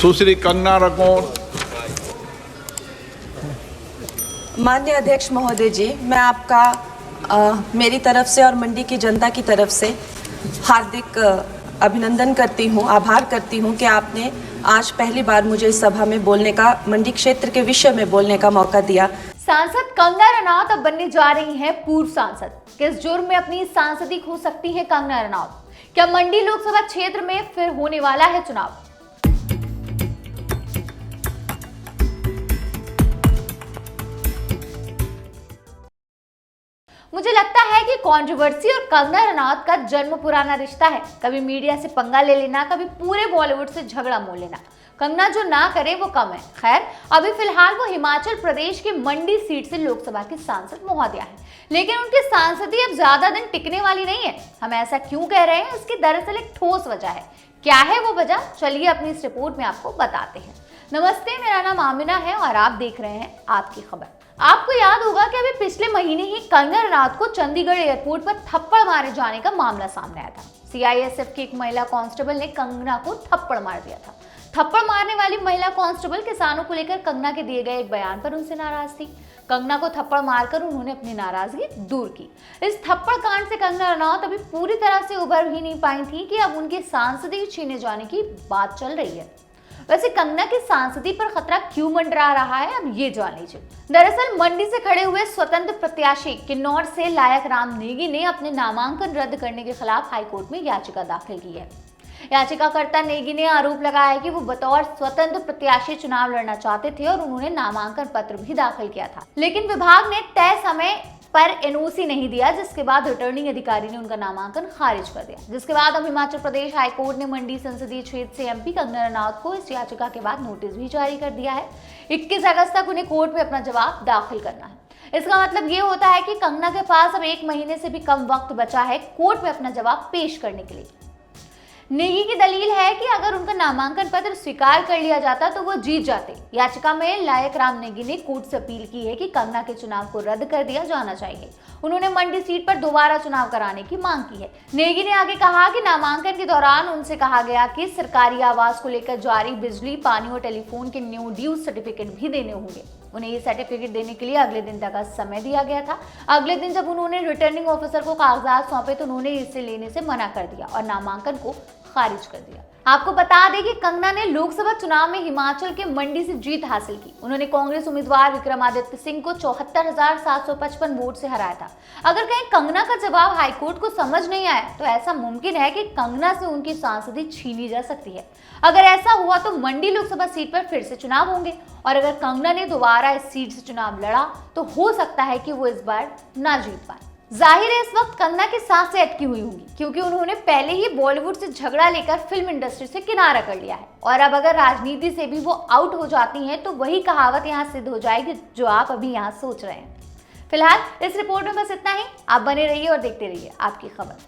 सुश्री कंगना रनौत। माननीय अध्यक्ष महोदय जी, मैं आपका मेरी तरफ से और मंडी की जनता की तरफ से हार्दिक अभिनंदन करती हूँ, आभार करती हूँ कि आपने आज पहली बार मुझे इस सभा में बोलने का, मंडी क्षेत्र के विषय में बोलने का मौका दिया। सांसद कंगना रनौत अब बनने जा रही हैं पूर्व सांसद। किस जुर्म में अपनी सांसदी खो सकती है कंगना रनौत? क्या मंडी लोकसभा क्षेत्र में फिर होने वाला है चुनाव? मुझे लगता है कि कंट्रोवर्सी और कंगना रनौत का जन्म पुराना रिश्ता है। कभी मीडिया से पंगा ले लेना, कभी पूरे बॉलीवुड से झगड़ा मोल लेना। कंगना जो ना करे वो कम है। खैर, अभी फिलहाल वो हिमाचल प्रदेश की मंडी सीट से लोकसभा की सांसद महोदया है, लेकिन उनकी सांसदी अब ज्यादा दिन टिकने वाली नहीं है। हम ऐसा क्यों कह रहे हैं, इसकी दरअसल एक ठोस वजह है। क्या है वो वजह, चलिए अपनी इस रिपोर्ट में आपको बताते हैं। नमस्ते, मेरा नाम आमिना है और आप देख रहे हैं आपकी खबर। आपको याद होगा कि अभी पिछले महीने ही कंगना रनौत को चंडीगढ़ एयरपोर्ट पर थप्पड़ मारे जाने का मामला सामने आया था। सीआईएसएफ की एक महिला कांस्टेबल ने कंगना को थप्पड़ मार दिया था। थप्पड़ मारने वाली महिला कांस्टेबल किसानों को लेकर कंगना के दिए गए एक बयान पर उनसे नाराज थी। कंगना को थप्पड़ मारकर उन्होंने अपनी नाराजगी दूर की। इस थप्पड़ कांड से कंगना रनौत अभी पूरी तरह से उभर ही नहीं पाई थी कि अब उनकी सांसदी छीने जाने की बात चल रही है। वैसे कंगना की सांसदी पर खतरा क्यों मंडरा रहा है, अब ये जान लीजिए। दरअसल मंडी से खड़े हुए स्वतंत्र प्रत्याशी किन्नौर से लायक राम नेगी ने अपने नामांकन रद्द करने के खिलाफ हाईकोर्ट में याचिका दाखिल की है। याचिकाकर्ता नेगी ने आरोप लगाया है कि वो बतौर स्वतंत्र प्रत्याशी चुनाव लड़ना चाहते थे और उन्होंने नामांकन पत्र भी दाखिल किया था, लेकिन विभाग ने तय समय पर एनओसी नहीं दिया, जिसके बाद रिटर्निंग अधिकारी ने उनका नामांकन खारिज कर दिया। जिसके बाद अब हिमाचल प्रदेश हाईकोर्ट ने मंडी संसदीय क्षेत्र से एमपी कंगना रनौत को इस याचिका के बाद नोटिस भी जारी कर दिया है। 21 अगस्त तक उन्हें कोर्ट में अपना जवाब दाखिल करना है। इसका मतलब ये होता है कि कंगना के पास अब 1 महीने से भी कम वक्त बचा है कोर्ट में अपना जवाब पेश करने के लिए। नेगी की दलील है कि अगर उनका नामांकन पत्र स्वीकार कर लिया जाता तो वो जीत जाते। याचिका में लायक राम नेगी ने कोर्ट से अपील की है कि कंगना के चुनाव को रद्द कर दिया जाना चाहिए। उन्होंने मंडी सीट पर दोबारा चुनाव कराने की मांग की है। नेगी ने आगे कहा कि नामांकन के दौरान उनसे कहा गया कि सरकारी आवास को लेकर जारी बिजली, पानी और टेलीफोन के न्यू ड्यूज सर्टिफिकेट भी देने होंगे। उन्हें ये सर्टिफिकेट देने के लिए अगले दिन तक का समय दिया गया था। अगले दिन जब उन्होंने रिटर्निंग ऑफिसर को कागजात सौंपे तो उन्होंने इसे लेने से मना कर दिया और नामांकन को खारिज कर दिया। आपको बता दें कि कंगना ने लोकसभा चुनाव में हिमाचल के मंडी से जीत हासिल की। उन्होंने कांग्रेस उम्मीदवार विक्रमादित्य सिंह को 74,755 वोट से हराया था। अगर कहीं कंगना का जवाब हाईकोर्ट को समझ नहीं आया तो ऐसा मुमकिन है कि कंगना से उनकी सांसदी छीनी जा सकती है। अगर ऐसा हुआ तो मंडी लोकसभा सीट पर फिर से चुनाव होंगे और अगर कंगना ने दोबारा इस सीट से चुनाव लड़ा तो हो सकता है कि वो इस बार ना जीत पाए। जाहिर है इस वक्त कंगना की सांसें अटकी हुई होंगी, क्योंकि उन्होंने पहले ही बॉलीवुड से झगड़ा लेकर फिल्म इंडस्ट्री से किनारा कर लिया है और अब अगर राजनीति से भी वो आउट हो जाती हैं तो वही कहावत यहाँ सिद्ध हो जाएगी जो आप अभी यहाँ सोच रहे हैं। फिलहाल इस रिपोर्ट में बस इतना ही। आप बने रहिए और देखते रहिए आपकी खबर।